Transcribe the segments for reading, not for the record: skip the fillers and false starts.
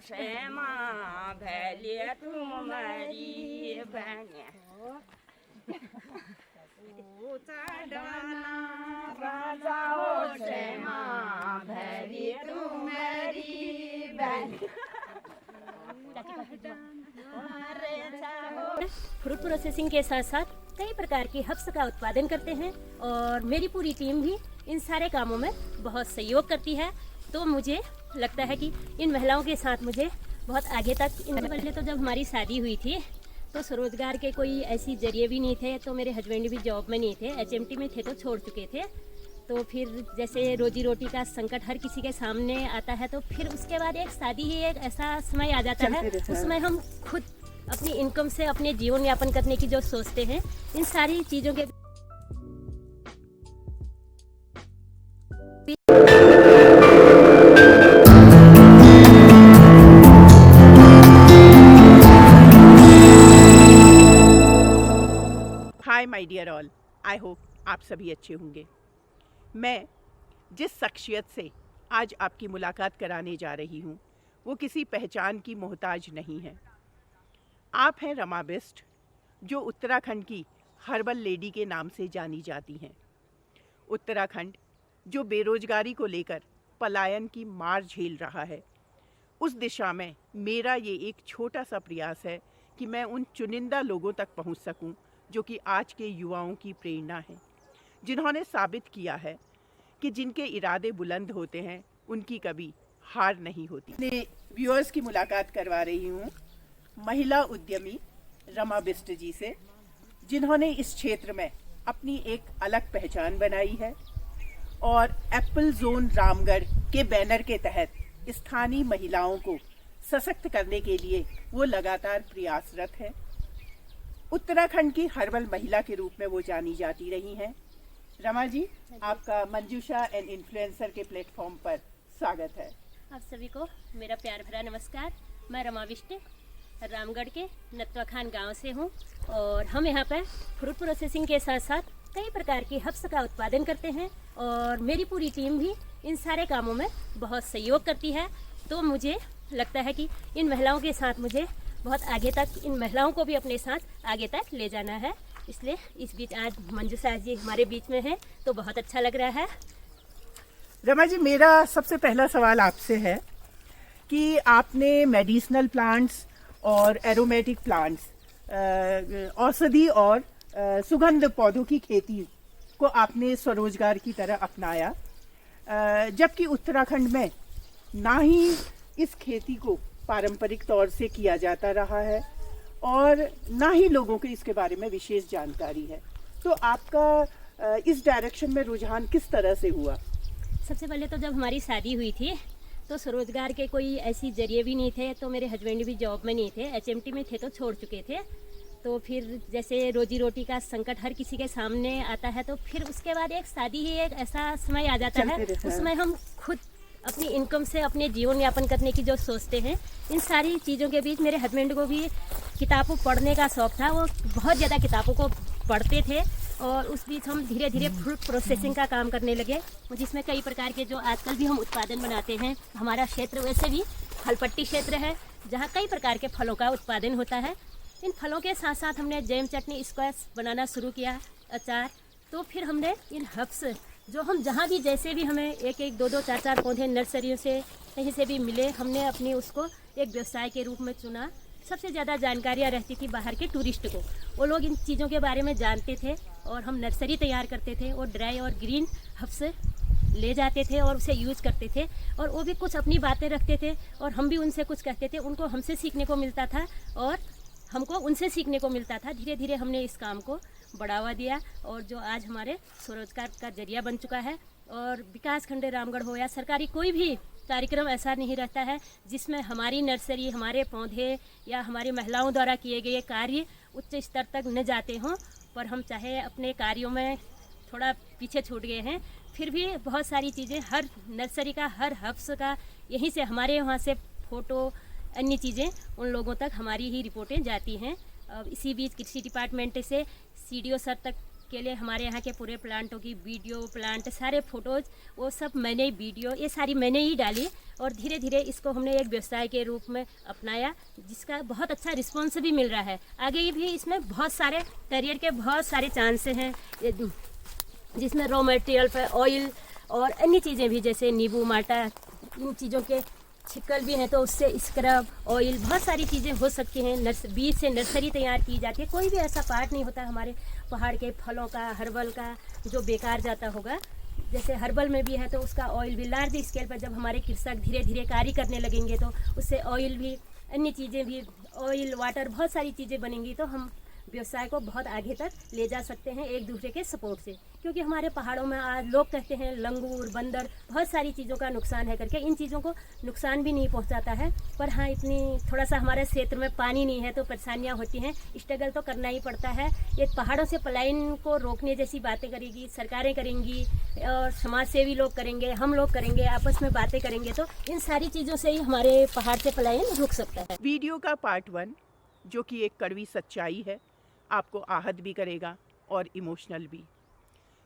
क्षेमा भैलिए तुम्हारी बहने राजाओ क्षेमा भैलिए तुम्हारी बहन। फ्रूट प्रोसेसिंग के साथ साथ कई प्रकार की हब्स का उत्पादन करते हैं और मेरी पूरी टीम भी इन सारे कामों में बहुत सहयोग करती है। तो मुझे लगता है कि इन महिलाओं के साथ मुझे बहुत आगे तक पहले तो जब हमारी शादी हुई थी तो स्वरोजगार के कोई ऐसी जरिए भी नहीं थे। तो मेरे हस्बैंड भी जॉब में नहीं थे, HMT में थे तो छोड़ चुके थे। तो फिर जैसे रोजी रोटी का संकट हर किसी के सामने आता है तो फिर उसके बाद एक शादी ही एक ऐसा समय आ जाता है, उसमें हम खुद अपनी इनकम से अपने जीवन यापन करने की जो सोचते हैं, इन सारी चीज़ों के hi my dear all, I hope आप सभी अच्छे होंगे। मैं जिस शख्सियत से आज आपकी मुलाकात कराने जा रही हूँ वो किसी पहचान की मोहताज नहीं है। आप हैं रमा बिष्ट, जो उत्तराखंड की हर्बल लेडी के नाम से जानी जाती हैं। उत्तराखंड जो बेरोजगारी को लेकर पलायन की मार झेल रहा है, उस दिशा में मेरा ये एक छोटा सा प्रयास है कि मैं उन चुनिंदा लोगों तक पहुंच सकूं जो कि आज के युवाओं की प्रेरणा है, जिन्होंने साबित किया है कि जिनके इरादे बुलंद होते हैं उनकी कभी हार नहीं होती। मैं व्यूअर्स की मुलाकात करवा रही हूँ महिला उद्यमी रमा बिष्ट जी से, जिन्होंने इस क्षेत्र में अपनी एक अलग पहचान बनाई है और एप्पल जोन रामगढ़ के बैनर के तहत स्थानीय महिलाओं को सशक्त करने के लिए वो लगातार प्रयासरत है। उत्तराखंड की हर्बल महिला के रूप में वो जानी जाती रही हैं। रमा जी, आपका मंजूषा एंड इन्फ्लुएंसर के प्लेटफॉर्म पर स्वागत है। आप सभी को मेरा प्यार भरा नमस्कार। मैं रमा बिष्ट रामगढ़ के नत्वा खान गांव से हूं और हम यहां पर फ्रूट प्रोसेसिंग के साथ साथ कई प्रकार की हब्स का उत्पादन करते हैं और मेरी पूरी टीम भी इन सारे कामों में बहुत सहयोग करती है। तो मुझे लगता है कि इन महिलाओं के साथ मुझे बहुत आगे तक, इन महिलाओं को भी अपने साथ आगे तक ले जाना है। इसलिए इस बीच आज मंजूषा जी हमारे बीच में हैं तो बहुत अच्छा लग रहा है। रमा जी, मेरा सबसे पहला सवाल आपसे है कि आपने मेडिसिनल प्लांट्स और एरोमेटिक प्लांट्स, औषधि और सुगंध पौधों की खेती को आपने स्वरोजगार की तरह अपनाया, जबकि उत्तराखंड में ना ही इस खेती को पारंपरिक तौर से किया जाता रहा है और ना ही लोगों को इसके बारे में विशेष जानकारी है। तो आपका इस डायरेक्शन में रुझान किस तरह से हुआ? सबसे पहले तो जब हमारी शादी हुई थी तो स्वरोजगार के कोई ऐसी जरिए भी नहीं थे। तो मेरे हस्बैंड भी जॉब में नहीं थे, HMT में थे तो छोड़ चुके थे। तो फिर जैसे रोजी रोटी का संकट हर किसी के सामने आता है तो फिर उसके बाद एक शादी ही एक ऐसा समय आ जाता है, उसमें हम खुद अपनी इनकम से अपने जीवन यापन करने की जो सोचते हैं, इन सारी चीज़ों के बीच मेरे हस्बैंड को भी किताबों पढ़ने का शौक़ था। वो बहुत ज़्यादा किताबों को पढ़ते थे और उस बीच हम धीरे धीरे फ्रूट प्रोसेसिंग का काम करने लगे, जिसमें कई प्रकार के जो आजकल भी हम उत्पादन बनाते हैं। हमारा क्षेत्र वैसे भी फलपट्टी क्षेत्र है जहाँ कई प्रकार के फलों का उत्पादन होता है। इन फलों के साथ साथ हमने जैम, चटनी, स्क्वैश बनाना शुरू किया, अचार। तो फिर हमने इन हब्स जो हम जहाँ भी जैसे भी हमें एक एक दो दो चार चार पौधे नर्सरियों से कहीं से भी मिले, हमने अपनी उसको एक व्यवसाय के रूप में चुना। सबसे ज़्यादा जानकारियाँ रहती थी बाहर के टूरिस्ट को, वो लोग इन चीज़ों के बारे में जानते थे और हम नर्सरी तैयार करते थे और ड्राई और ग्रीन हब्स ले जाते थे और उसे यूज़ करते थे और वो भी कुछ अपनी बातें रखते थे और हम भी उनसे कुछ कहते थे। उनको हमसे सीखने को मिलता था और हमको उनसे सीखने को मिलता था। धीरे धीरे हमने इस काम को बढ़ावा दिया और जो आज हमारे स्वरोजगार का जरिया बन चुका है। और विकास खंड रामगढ़ हो या सरकारी कोई भी कार्यक्रम ऐसा नहीं रहता है जिसमें हमारी नर्सरी, हमारे पौधे या हमारी महिलाओं द्वारा किए गए कार्य उच्च स्तर तक न जाते हों। पर हम चाहे अपने कार्यों में थोड़ा पीछे छूट गए हैं, फिर भी बहुत सारी चीज़ें हर नर्सरी का, हर हब्स का, यहीं से हमारे वहाँ से फ़ोटो, अन्य चीज़ें उन लोगों तक हमारी ही रिपोर्टें जाती हैं। इसी बीच कृषि डिपार्टमेंट से CDO सर तक केले हमारे यहाँ के पूरे प्लांटों की वीडियो, प्लांट सारे फोटोज़ वो सब मैंने वीडियो ये सारी मैंने ही डाली और धीरे धीरे इसको हमने एक व्यवसाय के रूप में अपनाया, जिसका बहुत अच्छा रिस्पॉन्स भी मिल रहा है। आगे भी इसमें बहुत सारे करियर के बहुत सारे चांस हैं, जिसमें रॉ मटेरियल पर ऑयल और अन्य चीज़ें भी, जैसे नींबू, माटा, इन चीज़ों के छिक्कल भी हैं, तो उससे स्क्रब, ऑयल, बहुत सारी चीज़ें हो सकती हैं। बीज से नर्सरी तैयार की जाती है। कोई भी ऐसा पार्ट नहीं होता हमारे पहाड़ के फलों का, हर्बल का, जो बेकार जाता होगा। जैसे हर्बल में भी है तो उसका ऑयल भी लार्ज स्केल पर जब हमारे कृषक धीरे धीरे कार्य करने लगेंगे तो उससे ऑयल भी, अन्य चीज़ें भी, ऑयल, वाटर, बहुत सारी चीज़ें बनेंगी, तो हम व्यवसाय को बहुत आगे तक ले जा सकते हैं एक दूसरे के सपोर्ट से। क्योंकि हमारे पहाड़ों में आज लोग कहते हैं लंगूर, बंदर, बहुत सारी चीज़ों का नुकसान है करके। इन चीज़ों को नुकसान भी नहीं पहुंचाता है, पर हाँ इतनी थोड़ा सा हमारे क्षेत्र में पानी नहीं है तो परेशानियां होती हैं, स्ट्रगल तो करना ही पड़ता है। ये पहाड़ों से पलायन को रोकने जैसी बातें करेगी सरकारें, करेंगी और समाज सेवी लोग करेंगे, हम लोग करेंगे, आपस में बातें करेंगे, तो इन सारी चीज़ों से ही हमारे पहाड़ से पलायन रुक सकता है। वीडियो का पार्ट 1 जो कि एक कड़वी सच्चाई है, आपको आहत भी करेगा और इमोशनल भी,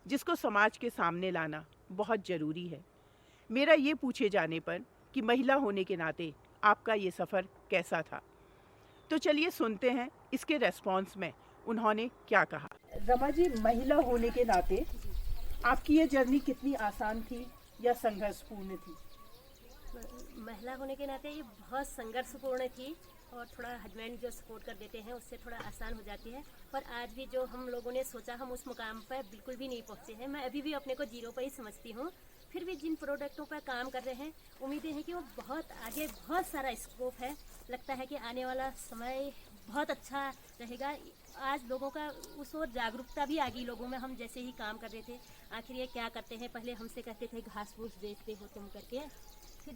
जिसको समाज के सामने लाना बहुत ज़रूरी है। मेरा ये पूछे जाने पर कि महिला होने के नाते आपका ये सफ़र कैसा था, तो चलिए सुनते हैं इसके रेस्पॉन्स में उन्होंने क्या कहा। रमा जी, महिला होने के नाते आपकी ये जर्नी कितनी आसान थी या संघर्षपूर्ण थी? महिला होने के नाते ये बहुत संघर्षपूर्ण थी और थोड़ा हस्बैंड जो सपोर्ट कर देते हैं उससे थोड़ा आसान हो जाती है। पर आज भी जो हम लोगों ने सोचा, हम उस मुकाम पर बिल्कुल भी नहीं पहुंचे हैं। मैं अभी भी अपने को जीरो पर ही समझती हूँ। फिर भी जिन प्रोडक्टों पर काम कर रहे हैं, उम्मीदें हैं कि वो बहुत आगे, बहुत सारा स्कोप है। लगता है कि आने वाला समय बहुत अच्छा रहेगा। आज लोगों का उस ओर जागरूकता भी आ गई लोगों में। हम जैसे ही काम कर रहे थे, आखिर ये क्या करते हैं, पहले हमसे कहते थे घास फूस बेचते हो तुम करके, फिर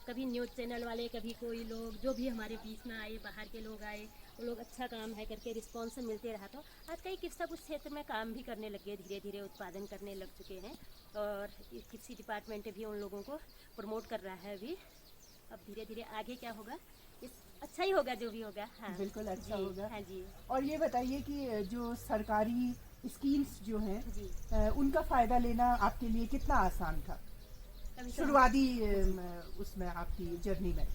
कभी न्यूज़ चैनल वाले, कभी कोई लोग जो भी हमारे बीच में आए, बाहर के लोग आए, वो लोग अच्छा काम है करके रिस्पॉन्स मिलते रहा। तो आज कई कृषक उस क्षेत्र में काम भी करने लगे, धीरे धीरे उत्पादन करने लग चुके हैं और कृषि डिपार्टमेंट भी उन लोगों को प्रमोट कर रहा है अभी। अब धीरे धीरे आगे क्या होगा, अच्छा ही होगा जो भी होगा। हाँ बिल्कुल अच्छा होगा। हाँ जी। और ये बताइए कि जो सरकारी स्कीम्स जो हैं जी, उनका फ़ायदा लेना आपके लिए कितना आसान था अभी तो शुरुआती उसमें आपकी जर्नी में?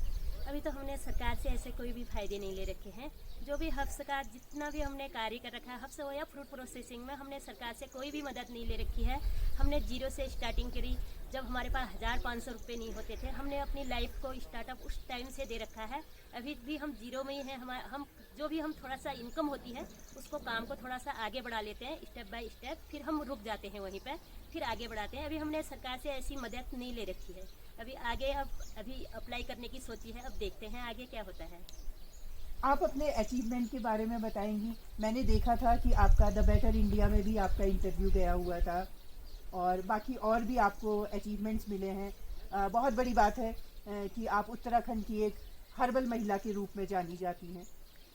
अभी तो हमने सरकार से ऐसे कोई भी फायदे नहीं ले रखे हैं। जो भी हफ्स का जितना भी हमने कार्य कर रखा है, हफ्स हो या फ्रूट प्रोसेसिंग में, हमने सरकार से कोई भी मदद नहीं ले रखी है। हमने जीरो से स्टार्टिंग करी। जब हमारे पास 1500 रुपये नहीं होते थे, हमने अपनी लाइफ को स्टार्टअप उस टाइम से दे रखा है। अभी भी हम जीरो में ही हैं। हम जो भी हम थोड़ा सा इनकम होती है उसको, काम को थोड़ा सा आगे बढ़ा लेते हैं स्टेप बाय स्टेप, फिर हम रुक जाते हैं वहीं पर, फिर आगे बढ़ाते हैं। अभी हमने सरकार से ऐसी मदद नहीं ले रखी है। अभी आगे अभी अप्लाई करने की सोची है, अब देखते हैं आगे क्या होता है। आप अपने अचीवमेंट के बारे में बताएंगी? मैंने देखा था कि आपका द बेटर इंडिया में भी आपका इंटरव्यू गया हुआ था और बाकी और भी आपको अचीवमेंट्स मिले हैं। बहुत बड़ी बात है कि आप उत्तराखंड की एक हर्बल महिला के रूप में जानी जाती हैं।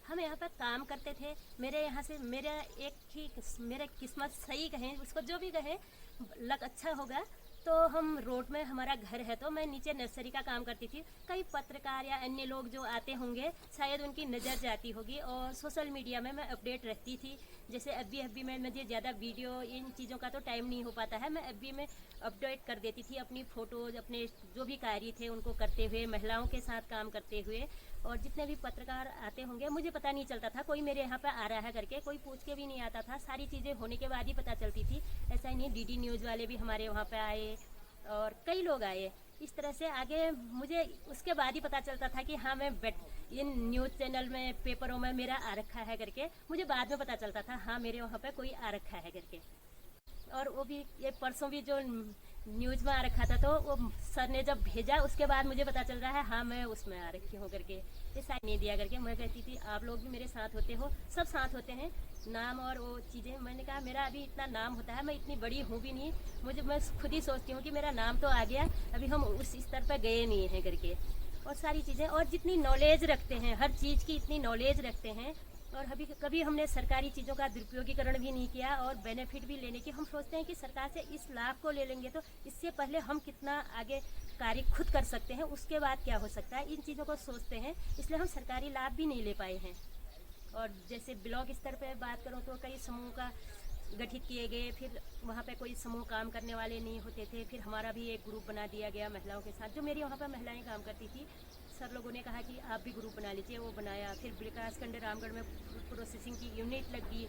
हम यहाँ पर काम करते थे। मेरे यहाँ से मेरा मेरा किस्मत सही कहें, उसको जो भी कहें, लक अच्छा होगा तो हम रोड में, हमारा घर है तो मैं नीचे नर्सरी का काम करती थी। कई पत्रकार या अन्य लोग जो आते होंगे, शायद उनकी नज़र जाती होगी और सोशल मीडिया में मैं अपडेट रहती थी। जैसे अभी में मुझे ज़्यादा वीडियो, इन चीज़ों का तो टाइम नहीं हो पाता है। मैं अभी में अपडेट कर देती थी अपनी फ़ोटोज़, अपने जो भी कार्य थे उनको करते हुए, महिलाओं के साथ काम करते हुए। और जितने भी पत्रकार आते होंगे, मुझे पता नहीं चलता था कोई मेरे यहाँ पे आ रहा है करके, कोई पूछ के भी नहीं आता था। सारी चीज़ें होने के बाद ही पता चलती थी। ऐसा ही नहीं, डीडी न्यूज़ वाले भी हमारे वहाँ पे आए और कई लोग आए। इस तरह से आगे मुझे उसके बाद ही पता चलता था कि हाँ, मैं इन न्यूज़ चैनल में, पेपरों में मेरा आ रखा है करके। मुझे बाद में पता चलता था हाँ, मेरे वहाँ पे कोई आ रखा है करके। और वो भी ये परसों भी जो न्यूज़ में आ रखा था, तो वो सर ने जब भेजा उसके बाद मुझे पता चल रहा है हाँ, मैं उसमें आ रखी हूँ करके। ये साइन नहीं दिया करके। मैं कहती थी आप लोग भी मेरे साथ होते हो, सब साथ होते हैं, नाम और वो चीज़ें। मैंने कहा मेरा अभी इतना नाम होता है, मैं इतनी बड़ी हूँ भी नहीं। मैं खुद ही सोचती हूँ कि मेरा नाम तो आ गया, अभी हम उस स्तर पर गए नहीं हैं करके। और सारी चीज़ें, और जितनी नॉलेज रखते हैं, हर चीज़ की इतनी नॉलेज रखते हैं। और कभी हमने सरकारी चीज़ों का दुरुपयोगीकरण भी नहीं किया और बेनिफिट भी लेने की। हम सोचते हैं कि सरकार से इस लाभ को ले लेंगे तो इससे पहले हम कितना आगे कार्य खुद कर सकते हैं, उसके बाद क्या हो सकता है, इन चीज़ों को सोचते हैं। इसलिए हम सरकारी लाभ भी नहीं ले पाए हैं। और जैसे ब्लॉक स्तर पर बात करूँ तो कई समूह का गठित किए गए। फिर वहाँ पे कोई समूह काम करने वाले नहीं होते थे। फिर हमारा भी एक ग्रुप बना दिया गया महिलाओं के साथ, जो मेरी वहाँ पर महिलाएं काम करती थी। सर लोगों ने कहा कि आप भी ग्रुप बना लीजिए, वो बनाया। फिर विकासखंड रामगढ़ में प्रोसेसिंग की यूनिट लगी,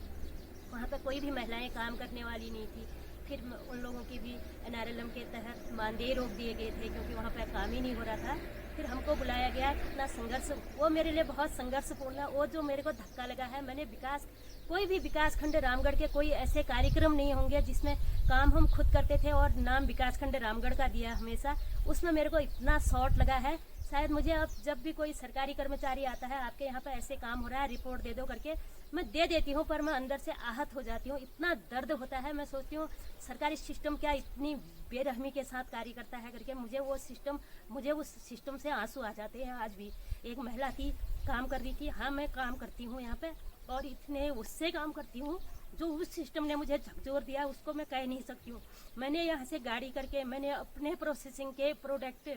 वहाँ पर कोई भी महिलाएं काम करने वाली नहीं थी। फिर उन लोगों की भी NRLM के तहत मानदेय रोक दिए गए थे, क्योंकि वहाँ पर काम ही नहीं हो रहा था। फिर हमको बुलाया गया, कितना संघर्ष, वो मेरे लिए बहुत संघर्षपूर्ण, वो जो मेरे को धक्का लगा है। मैंने कोई भी विकासखंड रामगढ़ के कोई ऐसे कार्यक्रम नहीं होंगे जिसमें काम हम खुद करते थे और नाम विकासखंड रामगढ़ का दिया हमेशा, उसमें मेरे को इतना शॉर्ट लगा है। शायद मुझे अब जब भी कोई सरकारी कर्मचारी आता है, आपके यहाँ पर ऐसे काम हो रहा है, रिपोर्ट दे दो करके, मैं दे देती हूँ, पर मैं अंदर से आहत हो जाती हूँ। इतना दर्द होता है, मैं सोचती हूँ सरकारी सिस्टम क्या इतनी बेरहमी के साथ कार्य करता है करके। मुझे उस सिस्टम से आंसू आ जाते हैं। आज भी एक महिला थी, काम कर रही थी, हाँ मैं काम करती हूँ यहाँ पे, और इतने उससे काम करती हूँ जो उस सिस्टम ने मुझे झकझोर दिया, उसको मैं कह नहीं सकती हूँ। मैंने यहाँ से गाड़ी करके मैंने अपने प्रोसेसिंग के प्रोडक्ट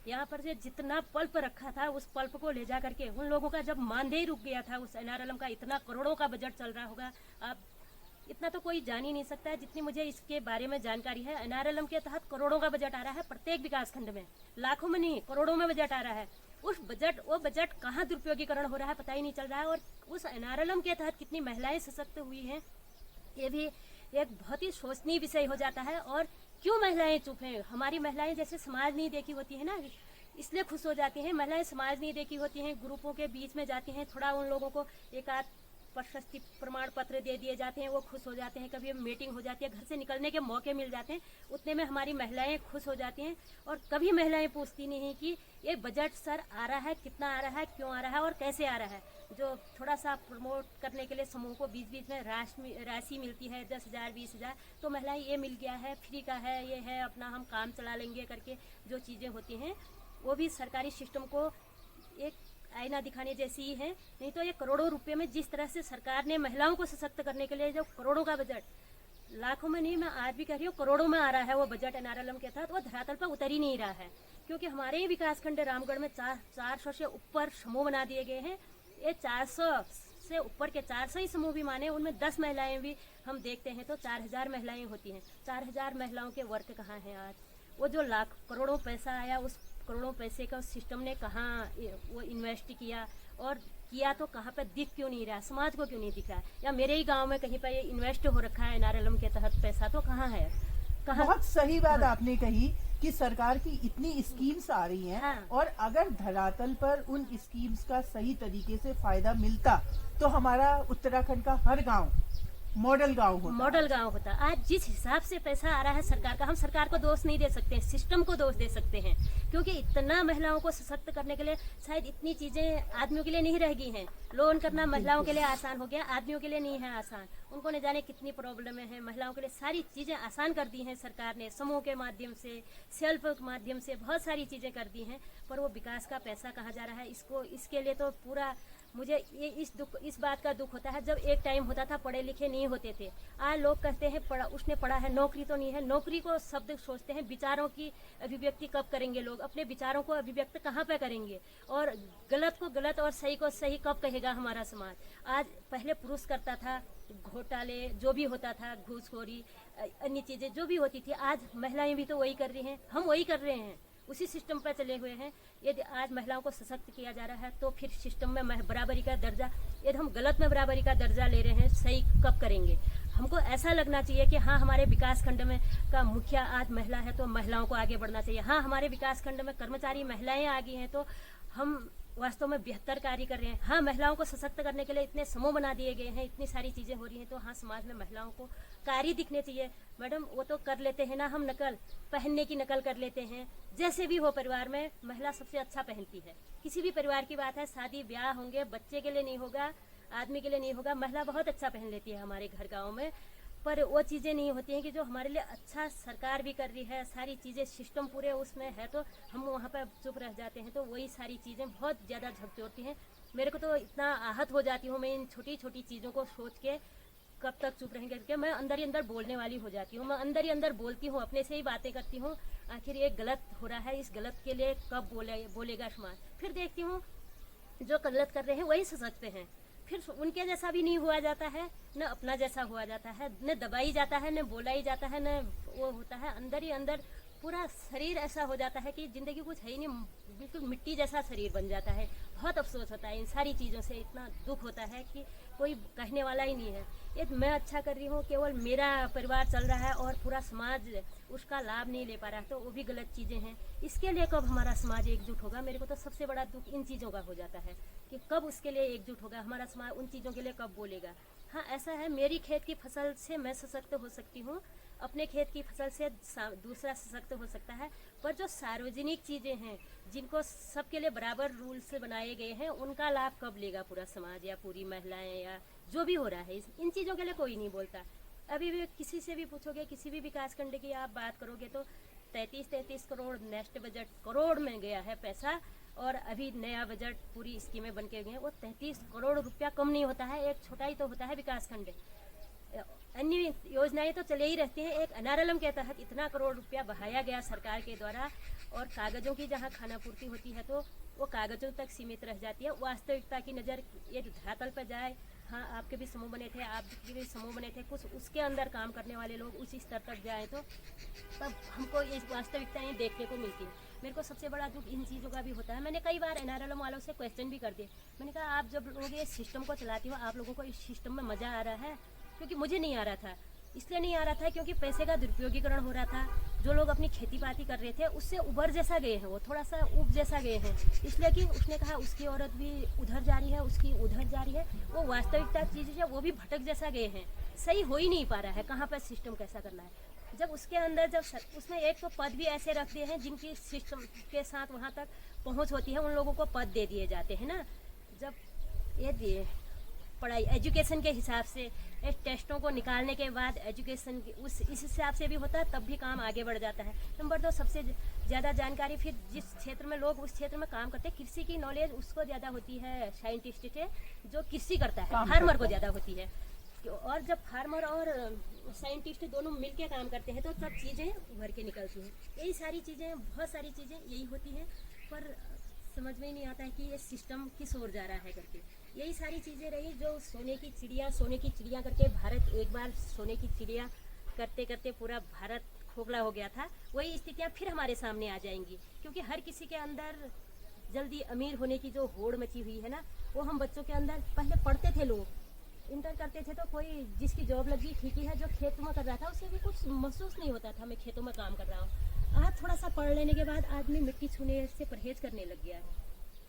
यहाँ पर से जितना पल्प रखा था, उस पल्प को ले जा करके उन लोगों का जब मानदेय रुक गया था, उस NRLM का इतना करोड़ों का बजट चल रहा होगा, आप इतना तो कोई जान ही नहीं सकता है। जितनी मुझे इसके बारे में जानकारी है, NRLM के तहत करोड़ों का बजट आ रहा है प्रत्येक विकासखंड में, लाखों में नहीं करोड़ों में बजट आ रहा है। वो बजट कहाँ दुरुपयोगीकरण हो रहा है पता ही नहीं चल रहा है। और उस NRLM के तहत कितनी महिलाएं सशक्त हुई हैं, ये भी एक बहुत ही सोचनीय विषय हो जाता है। और क्यों महिलाएं चुप हैं? हमारी महिलाएं जैसे समाज नहीं देखी होती है ना, इसलिए खुश हो जाती हैं। महिलाएं समाज नहीं देखी होती हैं, ग्रुपों के बीच में जाती हैं, थोड़ा उन लोगों को एक आध प्रशस्ति प्रमाण पत्र दे दिए जाते हैं, वो खुश हो जाते हैं। कभी मीटिंग हो जाती है, घर से निकलने के मौके मिल जाते हैं, उतने में हमारी महिलाएं खुश हो जाती हैं। और कभी महिलाएं पूछती नहीं हैं कि ये बजट सर आ रहा है, कितना आ रहा है, क्यों आ रहा है और कैसे आ रहा है। जो थोड़ा सा प्रमोट करने के लिए समूह को बीच बीच में राशि मिलती है, 10,000 20,000, तो महिलाएं ये मिल गया है, फ्री का है, ये है, अपना हम काम चला लेंगे करके जो चीज़ें होती हैं, वो भी सरकारी सिस्टम को एक आईना दिखाने जैसी ही है। नहीं तो ये करोड़ों रुपए में जिस तरह से सरकार ने महिलाओं को सशक्त करने के लिए जो करोड़ों का बजट, लाखों में नहीं, मैं आज भी कह रही हूँ करोड़ों में आ रहा है वो बजट NRLM के तहत, वो धरातल पर उतर ही नहीं रहा है। क्योंकि हमारे ही विकासखंड रामगढ़ में 400 से ऊपर समूह बना दिए गए हैं। ये 400 से ऊपर के 400 ही समूह भी माने, उनमें 10 महिलाएं भी हम देखते हैं तो 4000 महिलाएं होती हैं। 4000 महिलाओं के वर्क कहाँ हैं आज? वो जो लाख करोड़ों पैसा आया, उस करोड़ों पैसे का उस सिस्टम ने कहाँ वो इन्वेस्ट किया, और किया तो कहाँ पे दिख क्यों नहीं रहा, समाज को क्यों नहीं दिख रहा है? या मेरे ही गांव में कहीं पर ये इन्वेस्ट हो रखा है NRLM के तहत, पैसा तो कहाँ है? कहाँ? बहुत सही बात आपने कही कि सरकार की इतनी स्कीम्स आ रही हैं, हाँ। और अगर धरातल पर उन स्कीम्स का सही तरीके से फायदा मिलता तो हमारा उत्तराखंड का हर गांव मॉडल गांव होता। आज जिस हिसाब से पैसा आ रहा है सरकार का, हम सरकार को दोष नहीं दे सकते हैं, सिस्टम को दोष दे सकते हैं। क्योंकि इतना महिलाओं को सशक्त करने के लिए शायद इतनी चीजें आदमियों के लिए नहीं रह गई हैं। लोन करना महिलाओं के लिए आसान हो गया, आदमियों के लिए नहीं है आसान। उनको न जाने कितनी प्रॉब्लमें हैं। महिलाओं के लिए सारी चीजें आसान कर दी हैं सरकार ने, समूह के माध्यम से, सेल्फ के माध्यम से बहुत सारी चीजें कर दी हैं। पर वो विकास का पैसा कहाँ जा रहा है, इसके लिए तो पूरा मुझे ये इस बात का दुख होता है। जब एक टाइम होता था पढ़े लिखे नहीं होते थे, आज लोग कहते हैं उसने पढ़ा है, नौकरी तो नहीं है। नौकरी को शब्द सोचते हैं, विचारों की अभिव्यक्ति कब करेंगे लोग, अपने विचारों को अभिव्यक्त कहाँ पे करेंगे, और गलत को गलत और सही को सही कब कहेगा हमारा समाज। आज पहले पुरुष करता था, घोटाले जो भी होता था, घूसखोरी अन्य चीजें जो भी होती थी, आज महिलाएं भी तो वही कर रही हैं, हम वही कर रहे हैं, उसी सिस्टम पर चले हुए हैं। यदि आज महिलाओं को सशक्त किया जा रहा है तो फिर सिस्टम में बराबरी का दर्जा, यदि हम गलत में बराबरी का दर्जा ले रहे हैं, सही कब करेंगे? हमको ऐसा लगना चाहिए कि हाँ हमारे विकास खंड में का मुखिया आज महिला है तो महिलाओं को आगे बढ़ना चाहिए। हाँ हमारे विकास खंड में कर्मचारी महिलाएं आ गई हैं तो हम वास्तव में बेहतर कार्य कर रहे हैं। हाँ महिलाओं को सशक्त करने के लिए इतने समूह बना दिए गए हैं, इतनी सारी चीज़ें हो रही हैं, तो हाँ समाज में महिलाओं को कार्य दिखने चाहिए। मैडम वो तो कर लेते हैं ना, हम नकल, पहनने की नकल कर लेते हैं। जैसे भी हो परिवार में महिला सबसे अच्छा पहनती है। किसी भी परिवार की बात है, शादी ब्याह होंगे, बच्चे के लिए नहीं होगा, आदमी के लिए नहीं होगा, महिला बहुत अच्छा पहन लेती है हमारे घर गाँव में। पर वो चीज़ें नहीं होती हैं कि जो हमारे लिए अच्छा सरकार भी कर रही है, सारी चीज़ें सिस्टम पूरे उसमें है, तो हम वहाँ पर चुप रह जाते हैं। तो वही सारी चीज़ें बहुत ज़्यादा झकझोरती हैं। मेरे को तो इतना आहत हो जाती हूँ मैं इन छोटी छोटी चीज़ों को सोच के, कब तक चुप रहेंगे करके मैं अंदर ही अंदर बोलने वाली हो जाती हूँ। मैं अंदर ही अंदर बोलती हूँ, अपने से ही बातें करती हूँ। आखिर ये गलत हो रहा है, इस गलत के लिए कब बोलेगा समाज? फिर देखती हूँ जो गलत कर रहे हैं वही सशक्त हैं, फिर उनके जैसा भी नहीं हुआ जाता है, न अपना जैसा हुआ जाता है, न दबाई जाता है, न बोला ही जाता है, न वो होता है। अंदर ही अंदर पूरा शरीर ऐसा हो जाता है कि ज़िंदगी कुछ है ही नहीं, बिल्कुल मिट्टी जैसा शरीर बन जाता है। बहुत अफसोस होता है इन सारी चीज़ों से, इतना दुख होता है कि कोई कहने वाला ही नहीं है। ये मैं अच्छा कर रही हूँ, केवल मेरा परिवार चल रहा है और पूरा समाज उसका लाभ नहीं ले पा रहा है, तो वो भी गलत चीज़ें हैं। इसके लिए कब हमारा समाज एकजुट होगा? मेरे को तो सबसे बड़ा दुख इन चीज़ों का हो जाता है कि कब उसके लिए एकजुट होगा हमारा समाज, उन चीज़ों के लिए कब बोलेगा। हाँ, ऐसा है, मेरी खेत की फसल से मैं सशक्त हो सकती हूँ, अपने खेत की फसल से दूसरा सशक्त हो सकता है, पर जो सार्वजनिक चीज़ें हैं जिनको सबके लिए बराबर रूल से बनाए गए हैं, उनका लाभ कब लेगा पूरा समाज या पूरी महिलाएं या जो भी हो रहा है? इन चीज़ों के लिए कोई नहीं बोलता। अभी भी किसी से भी पूछोगे, किसी भी विकास खंड की आप बात करोगे तो 33 करोड़ नेक्स्ट बजट करोड़ में गया है पैसा, और अभी नया बजट पूरी स्कीमें बन के गए हैं, वो 33 करोड़ रुपया कम नहीं होता है, एक छोटा ही तो होता है विकास खंड। अन्य योजनाएं तो चले ही रहती हैं। एक अनारलम के तहत इतना करोड़ रुपया बहाया गया सरकार के द्वारा, और कागजों की जहां खानापूर्ति होती है तो वो कागजों तक सीमित रह जाती है। वास्तविकता की नज़र ये धरातल पर जाए, हाँ आपके भी समूह बने थे, आपके भी समूह बने थे, कुछ उसके अंदर काम करने वाले लोग उस स्तर तक जाए तो तब हमको ये वास्तविकताएं देखने को मिलती है। मेरे को सबसे बड़ा दुख इन चीज़ों का भी होता है। मैंने कई बार एनआरएलएम वालों से क्वेश्चन भी कर दिए। मैंने कहा आप जब लोग ये सिस्टम को चलाती हो, आप लोगों को इस सिस्टम में मज़ा आ रहा है? क्योंकि मुझे नहीं आ रहा था। इसलिए नहीं आ रहा था क्योंकि पैसे का दुरुपयोगीकरण हो रहा था। जो लोग अपनी खेती बाती कर रहे थे उससे उबर जैसा गए हैं, वो थोड़ा सा ऊब जैसा गए हैं, इसलिए कि उसने कहा उसकी औरत भी उधर जा रही है, उसकी उधर जा रही है। वो वास्तविकता चीज़ है, वो भी भटक जैसा गए हैं, सही हो ही नहीं पा रहा है कहाँ पर सिस्टम कैसा करना है। जब उसके अंदर जब उसमें एक तो पद भी ऐसे रख दिए हैं जिनकी सिस्टम के साथ वहाँ तक पहुँच होती है, उन लोगों को पद दे दिए जाते हैं ना। जब ये दिए पढ़ाई एजुकेशन के हिसाब से टेस्टों को निकालने के बाद एजुकेशन उस इस हिसाब से भी होता है, तब भी काम आगे बढ़ जाता है। नंबर 2, सबसे ज़्यादा जानकारी फिर जिस क्षेत्र में लोग उस क्षेत्र में काम करते हैं, कृषि की नॉलेज उसको ज़्यादा होती है साइंटिस्ट से जो कृषि करता है, फार्मर को ज़्यादा होती है। और जब फार्मर और साइंटिस्ट दोनों मिलके काम करते हैं तो सब चीज़ें उभर के निकलती हैं। यही सारी चीज़ें, बहुत सारी चीज़ें यही होती हैं, पर समझ में ही नहीं आता है कि ये सिस्टम किस ओर जा रहा है करके। यही सारी चीज़ें रही जो सोने की चिड़िया करके भारत एक बार सोने की चिड़िया करते करते पूरा भारत खोखला हो गया था। वही स्थितियाँ फिर हमारे सामने आ जाएंगी, क्योंकि हर किसी के अंदर जल्दी अमीर होने की जो होड़ मची हुई है ना, वो हम बच्चों के अंदर पहले पढ़ते थे, लोग इंटर करते थे तो कोई जिसकी जॉब लगी ठीक ही है, जो खेत में कर रहा था उसे भी कुछ महसूस नहीं होता था मैं खेतों में काम कर रहा हूँ। आज थोड़ा सा पढ़ लेने के बाद आदमी मिट्टी छूने से परहेज करने लग गया है,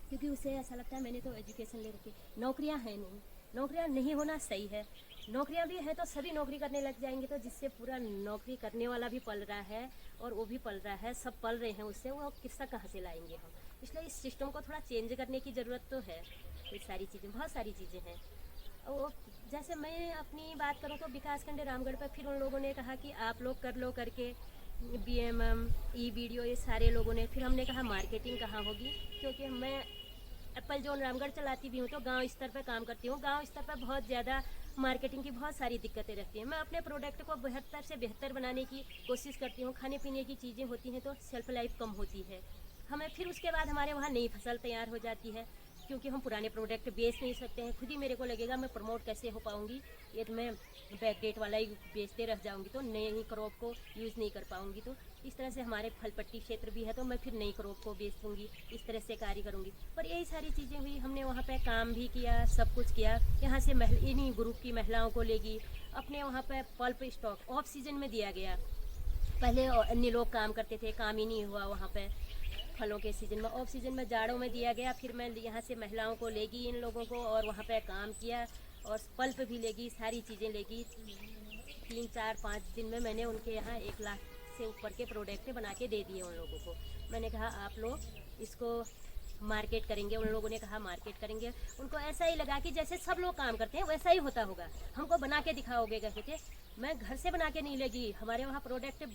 क्योंकि उसे ऐसा लगता है मैंने तो एजुकेशन ले रखी, नौकरियां हैं नहीं, नौकरियां नहीं होना सही है, नौकरियां भी हैं तो सभी नौकरी करने लग जाएंगे, तो जिससे पूरा नौकरी करने वाला भी पल रहा है और वो भी पल रहा है, सब पल रहे हैं उससे, वो किस्सा कहाँ से लाएंगे हम। इसलिए इस सिस्टम को थोड़ा चेंज करने की ज़रूरत तो है। ये सारी चीज़ें, बहुत सारी चीज़ें हैं। और जैसे मैं अपनी बात करूँ तो विकासखंड रामगढ़ पर फिर उन लोगों ने कहा कि आप लोग कर लो करके, BMM, ई-वीडियो, ये सारे लोगों ने। फिर हमने कहा मार्केटिंग कहाँ होगी, क्योंकि मैं एप्पल जोन रामगढ़ चलाती भी हूँ तो गांव स्तर पर काम करती हूँ। गांव स्तर पर बहुत ज़्यादा मार्केटिंग की बहुत सारी दिक्कतें रहती हैं। मैं अपने प्रोडक्ट को बेहतर से बेहतर बनाने की कोशिश करती हूँ। खाने पीने की चीज़ें होती हैं तो शेल्फ लाइफ कम होती है हमें, फिर उसके बाद हमारे वहाँ नई फसल तैयार हो जाती है, क्योंकि हम पुराने प्रोडक्ट बेच नहीं सकते हैं। खुद ही मेरे को लगेगा मैं प्रमोट कैसे हो पाऊँगी, ये तो मैं बैकडेट वाला ही बेचते रह जाऊँगी तो नई क्रॉप को यूज़ नहीं कर पाऊँगी। तो इस तरह से हमारे फलपट्टी क्षेत्र भी है तो मैं फिर नई क्रॉप को बेच दूँगी, इस तरह से कार्य करूँगी। पर यही सारी चीज़ें हुई, हमने वहाँ पे काम भी किया, सब कुछ किया। यहाँ से इन्हीं ग्रुप की महिलाओं को लेगी, अपने वहाँ पे पल्प स्टॉक ऑफ सीजन में दिया गया। पहले अन्य लोग काम करते थे, काम ही नहीं हुआ वहाँ पे फलों के सीज़न में, ऑफ सीज़न में जाड़ों में दिया गया। फिर मैं यहाँ से महिलाओं को लेगी, इन लोगों को, और वहाँ पे काम किया और पल्प भी लेगी, सारी चीज़ें लेगी। 3, 4, 5 दिन में मैंने उनके यहाँ 1 लाख से ऊपर के प्रोडक्ट बना के दे दिए उन लोगों को। मैंने कहा आप लोग इसको मार्केट करेंगे, उन लोगों ने कहा मार्केट करेंगे। उनको ऐसा ही लगा कि जैसे सब लोग काम करते हैं वैसा ही होता होगा, हमको बना के दिखाओगे कहते थे। मैं घर से बना के नहीं लगी, हमारे वहाँ प्रोडक्ट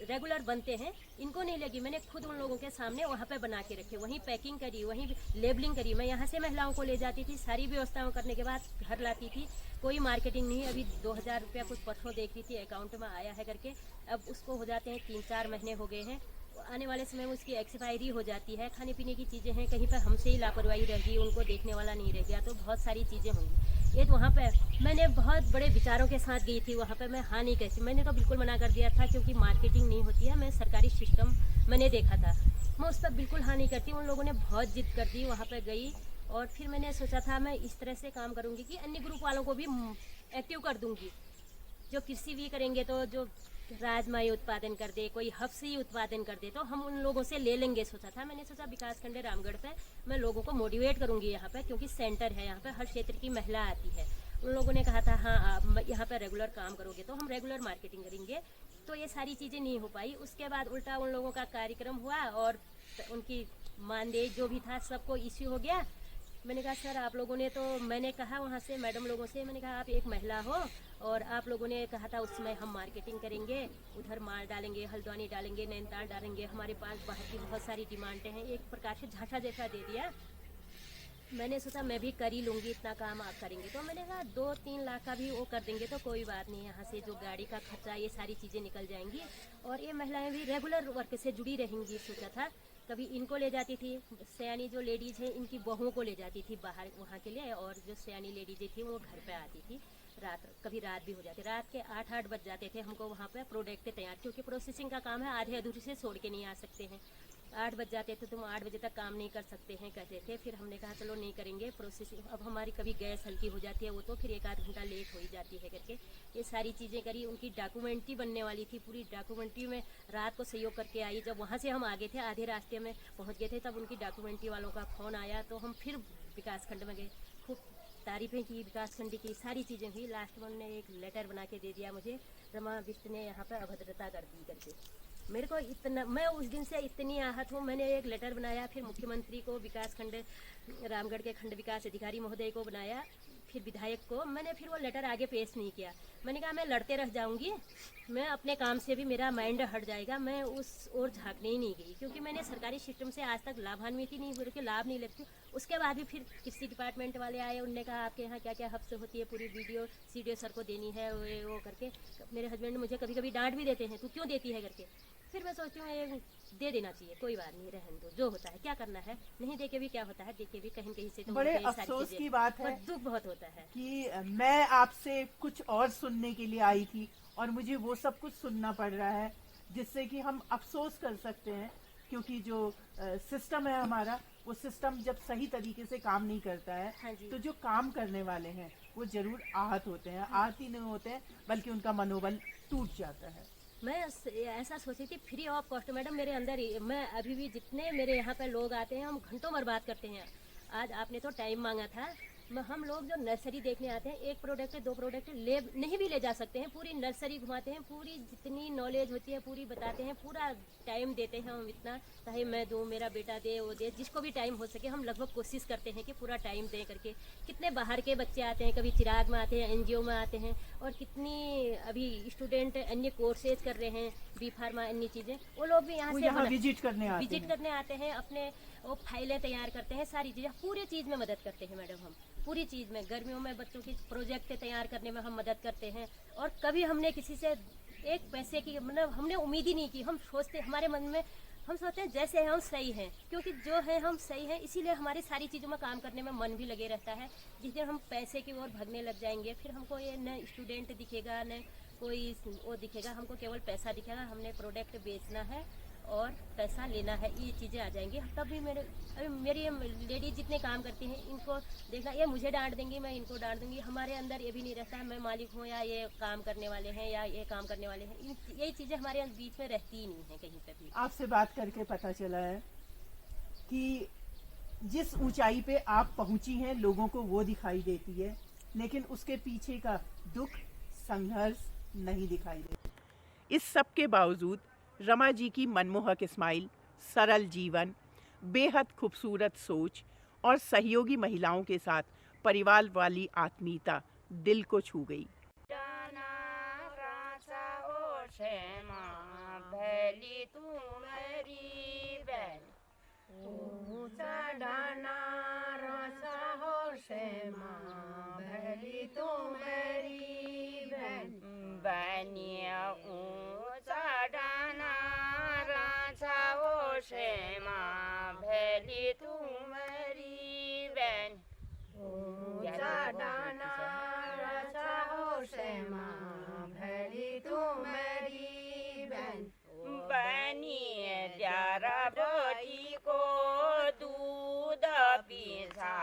रेगुलर बनते हैं, इनको नहीं लगी। मैंने खुद उन लोगों के सामने वहाँ पे बना के रखे, वहीं पैकिंग करी, वहीं लेबलिंग करी। मैं यहाँ से महिलाओं को ले जाती थी, सारी व्यवस्थाओं करने के बाद घर लाती थी। कोई मार्केटिंग नहीं। अभी 2000 रुपया कुछ परसों देख रही थी अकाउंट में आया है करके, अब उसको हो जाते हैं 3-4 महीने हो गए हैं। आने वाले समय में उसकी एक्सपायरी हो जाती है। खाने पीने की चीज़ें हैं, कहीं पर हमसे ही लापरवाही रह गई, उनको देखने वाला नहीं रह गया, तो बहुत सारी चीज़ें होंगी। ये तो वहाँ पे मैंने बहुत बड़े विचारों के साथ गई थी, वहाँ पे मैं हाँ नहीं कहती, मैंने तो बिल्कुल मना कर दिया था, क्योंकि मार्केटिंग नहीं होती है। मैं सरकारी सिस्टम मैंने देखा था, मैं उस पर बिल्कुल हाँ नहीं करती। उन लोगों ने बहुत जिद कर दी, वहाँ पर गई और फिर मैंने सोचा था मैं इस तरह से काम करूँगी कि अन्य ग्रुप वालों को भी एक्टिव कर दूँगी। जो कृषि भी करेंगे तो जो राजमाई उत्पादन कर दे, कोई हफ्सी उत्पादन कर दे, तो हम उन लोगों से ले लेंगे। सोचा था मैंने, सोचा विकास खंड रामगढ़ पे मैं लोगों को मोटिवेट करूंगी यहाँ पे, क्योंकि सेंटर है यहाँ पे, हर क्षेत्र की महिला आती है। उन लोगों ने कहा था हाँ आप यहाँ पे रेगुलर काम करोगे तो हम रेगुलर मार्केटिंग करेंगे। तो ये सारी चीज़ें नहीं हो पाई। उसके बाद उल्टा उन लोगों का कार्यक्रम हुआ और उनकी मानदेय जो भी था सबको इश्यू हो गया। मैंने कहा सर आप लोगों ने तो, मैंने कहा वहाँ से मैडम लोगों से, मैंने कहा आप एक महिला हो और आप लोगों ने कहा था उस समय हम मार्केटिंग करेंगे, उधर माल डालेंगे, हल्द्वानी डालेंगे, नैनीताल डालेंगे, हमारे पास बाहर की बहुत सारी डिमांडें हैं। एक प्रकार से झांसा जैसा दे दिया। मैंने सोचा मैं भी कर ही लूँगी, इतना काम आप करेंगे। तो मैंने कहा 2-3 लाख का भी वो कर देंगे तो कोई बात नहीं, यहाँ से जो गाड़ी का खर्चा ये सारी चीज़ें निकल जाएंगी और ये महिलाएं भी रेगुलर वर्क से जुड़ी रहेंगी। सोचा था कभी इनको ले जाती थी, सयानी जो लेडीज़ हैं इनकी बहुओं को ले जाती थी बाहर वहाँ के लिए, और जो सयानी लेडीज़ें थी वो घर पे आती थी। रात, कभी रात भी हो जाती, रात के 8 बज जाते थे हमको वहाँ पे प्रोडक्ट तैयार, क्योंकि प्रोसेसिंग का काम है, आधे अधूरे से छोड़ के नहीं आ सकते हैं। 8 बज जाते थे, तुम 8 बजे तक काम नहीं कर सकते हैं कहते थे। फिर हमने कहा चलो नहीं करेंगे प्रोसेसिंग। अब हमारी कभी गैस हल्की हो जाती है वो तो फिर 1-8 घंटा लेट हो ही जाती है करके ये सारी चीज़ें करी। उनकी डॉक्यूमेंट्री बनने वाली थी, पूरी डॉक्यूमेंट्री में रात को सहयोग करके आई। जब वहाँ से हम आगे थे, आधे रास्ते में पहुँच गए थे, तब उनकी डॉक्यूमेंट्री वालों का फ़ोन आया तो हम फिर विकास खंड में गए। खूब तारीफ़ें की विकास खंड की, सारी चीज़ें हुई। लास्ट में उन्होंने एक लेटर बना के दे दिया मुझे, रमा बिष्ट ने यहाँ पर अभद्रता कर दी करके। मेरे को इतना, मैं उस दिन से इतनी आहत हूँ। मैंने एक लेटर बनाया, फिर मुख्यमंत्री को, विकास खंड रामगढ़ के खंड विकास अधिकारी महोदय को बनाया, फिर विधायक को। मैंने फिर वो लेटर आगे पेश नहीं किया। मैंने कहा मैं लड़ते रह जाऊंगी, मैं अपने काम से भी मेरा माइंड हट जाएगा, मैं उस ओर झांकने ही नहीं गई, क्योंकि मैंने सरकारी सिस्टम से आज तक लाभान्वित ही नहीं हुई, लाभ नहीं लेती। उसके बाद भी फिर कृषि डिपार्टमेंट वाले आए, उनने कहा आपके यहाँ क्या क्या हफ्ते होती है, पूरी वीडियो सीडीओ सर को देनी है, वो करके। मेरे हस्बैंड मुझे कभी कभी डांट भी देते हैं, तू क्यों देती है करके। फिर मैं सोचती हूँ ये दे देना चाहिए, कोई बात नहीं, रहने दो, जो होता है क्या करना है, नहीं देके भी क्या होता है, देके भी कहीं कहीं से तो बड़े होती है, सारी अफसोस चीजें। की बात है और दुख बहुत होता है कि मैं आपसे कुछ और सुनने के लिए आई थी और मुझे वो सब कुछ सुनना पड़ रहा है, जिससे कि हम अफसोस कर सकते हैं, क्योंकि जो सिस्टम है हमारा, वो सिस्टम जब सही तरीके से काम नहीं करता है, हाँ जी। तो जो काम करने वाले हैं वो जरूर आहत होते हैं, आहत ही नहीं होते हैं बल्कि उनका मनोबल टूट जाता है। मैं ऐसा सोची थी फ्री ऑफ कॉस्ट मैडम, मेरे अंदर ही, मैं अभी भी जितने मेरे यहाँ पे लोग आते हैं हम घंटों बर्बाद करते हैं। आज आपने तो टाइम मांगा था, हम लोग जो नर्सरी देखने आते हैं, 1 प्रोडक्ट 2 प्रोडक्ट ले नहीं भी ले जा सकते हैं, पूरी नर्सरी घुमाते हैं, पूरी जितनी नॉलेज होती है पूरी बताते हैं, पूरा टाइम देते हैं हम इतना, चाहे मैं दूँ, मेरा बेटा दे, वो दे, जिसको भी टाइम हो सके हम लगभग कोशिश करते हैं कि पूरा टाइम दें करके। कितने बाहर के बच्चे आते हैं, कभी चिराग में आते हैं, एनजीओ में आते हैं, और कितनी अभी स्टूडेंट अन्य कोर्सेज कर रहे हैं, बी फार्मा, अन्य चीज़ें, वो लोग भी यहाँ से विजिट करने आते हैं, अपने वो फाइलें तैयार करते हैं, सारी चीज़ें, पूरी चीज़ में मदद करते हैं मैडम हम, पूरी चीज़ में। गर्मियों में बच्चों की प्रोजेक्ट तैयार करने में हम मदद करते हैं, और कभी हमने किसी से एक पैसे की, मतलब हमने उम्मीद ही नहीं की। हम सोचते, हमारे मन में हम सोचते हैं जैसे हैं हम सही हैं, क्योंकि जो है हम सही हैं, इसीलिए हमारी सारी चीज़ों में काम करने में मन भी लगे रहता है। जिस दिन हम पैसे की ओर भागने लग जाएंगे, फिर हमको ये न स्टूडेंट दिखेगा, न कोई वो दिखेगा, हमको केवल पैसा दिखेगा, हमने प्रोडक्ट बेचना है और पैसा लेना है, ये चीज़ें आ जाएंगी। तब भी मेरी लेडीज जितने काम करती हैं, इनको देखना, ये मुझे डांट देंगी, मैं इनको डांट दूंगी, हमारे अंदर ये भी नहीं रहता है मैं मालिक हूँ या ये काम करने वाले हैं या ये काम करने वाले हैं, यही चीज़ें हमारे बीच में रहती ही नहीं है कहीं पर भी। आपसे बात करके पता चला है कि जिस ऊंचाई पे आप पहुंची हैं लोगों को वो दिखाई देती है, लेकिन उसके पीछे का दुख, संघर्ष नहीं दिखाई देता। इस सब के बावजूद रमा जी की मनमोहक स्माइल, सरल जीवन, बेहद खूबसूरत सोच और सहयोगी महिलाओं के साथ परिवार वाली आत्मीयता दिल को छू गई। भैली तू मेरी बहन, चढ़ाना रासा हो श्यामा, भैली तू मेरी बहन, बनिया चढ़ाना रासा श्यामा भैली तुम्हारी बहन ऊंचा डाना रचा हो श्यामा भैली तुम्हारी बहन बनी प्यारा बोटी को दूध पीसा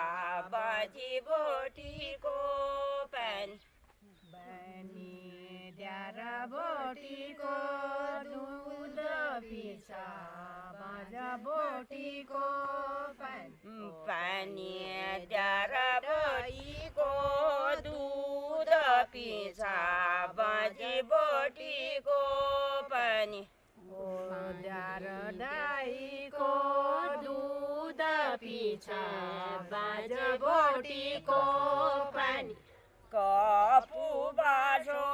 बाजी बोटी को पहन बनी प्यारा बोटी को दूध पीसा बाजा बोटी को पहन पानी प्यारा बोटी को दूध पीसा बाजी बोटी को पानी दाई को दूध पीछा बाज बोटी को पानी कपू बाजो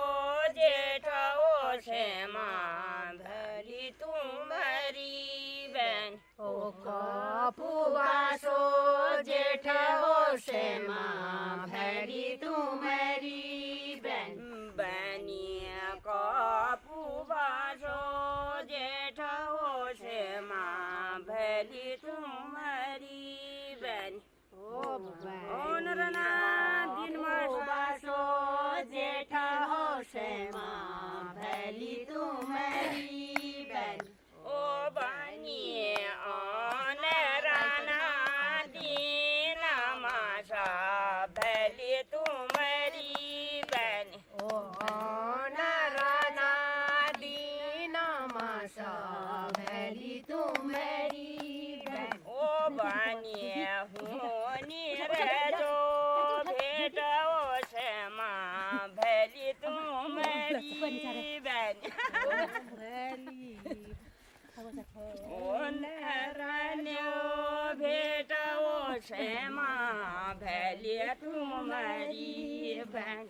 जेठो श्यामा भली तुम्हारी बहन ओ कपू बाजो जेठो श्यामा भली तुम्हारी बहन बनिया कपू बाजो जेठो श्यामा भली तुम्हारी बहन ओ नरना दिन बासो जेठा हो श्यामा भली तुम्हारी बहन ओ बनिए ओ नरना दिन मासा भली तुम्हारी बहन ओ नरना दिन मासा भली तुम्हारी बहन ओ बनिए हूँ भली तुम्हारी बहन ओ नरन्यो भेटो श्यामा भली तुम्हारी बहन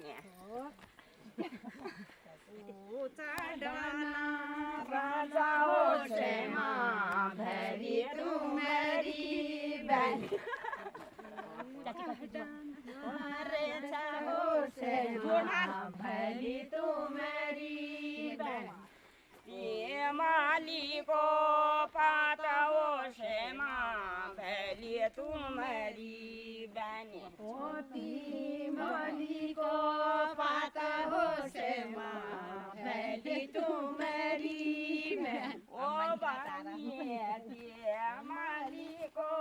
राजा हो श्यामा भली तुम्हारी बहन भली तुम्हारी बहन ये माली को पाता हो श्यामा भली तुम्हारी बहन होती माली को पाता हो श्यामा भली तुम्हारी बहन ओ बनिए माली को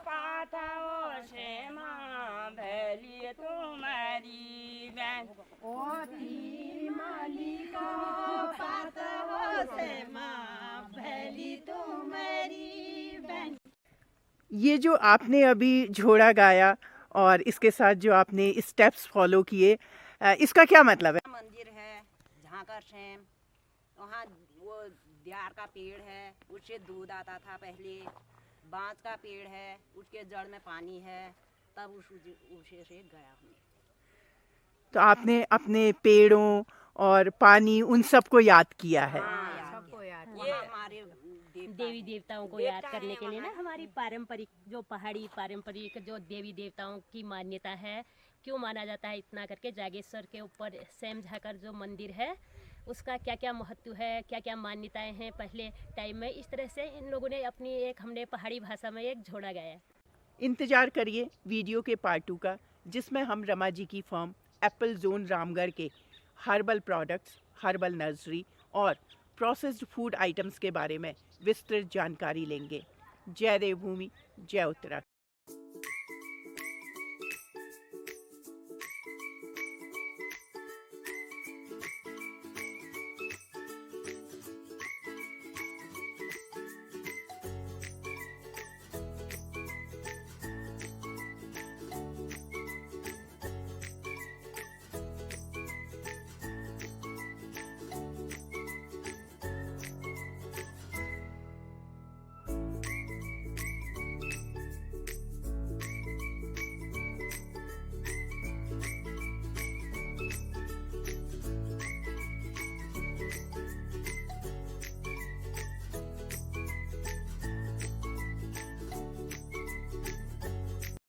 पाता हो श्यामा भली तुम्हारी बहन होती माली को पाता हो श्यामा भली तुम्हारी बहन। ये जो आपने अभी झोड़ा गाया और इसके साथ जो आपने स्टेप्स फॉलो किए, इसका क्या मतलब है? मंदिर है झांकर श्याम, वहाँ वो दियार का पेड़ है, उससे दूध आता था पहले। बांस का पेड़ है, उसके जड़ में पानी है, तब उसे से गया हूँ। तो आपने अपने पेड़ों और पानी उन सबको याद किया है। सबको याद। ये हमारे देवी देवताओं को याद करने के लिए ना, हमारी पारंपरिक जो पहाड़ी पारंपरिक जो देवी देवताओं की मान्यता है, क्यों माना जाता है इतना करके, जागेश्वर के ऊपर श्याम झाकर जो मंदिर है उसका क्या क्या महत्व है, क्या क्या मान्यताएं हैं पहले टाइम में, इस तरह से इन लोगों ने अपनी हमने पहाड़ी भाषा में एक झोड़ा गाया। इंतज़ार करिए वीडियो के पार्ट 2 का, जिसमें हम रमा जी की फर्म एप्पल जोन रामगढ़ के हर्बल प्रोडक्ट्स, हर्बल नर्सरी और प्रोसेस्ड फूड आइटम्स के बारे में विस्तृत जानकारी लेंगे। जय देवभूमि, जय उत्तराखंड।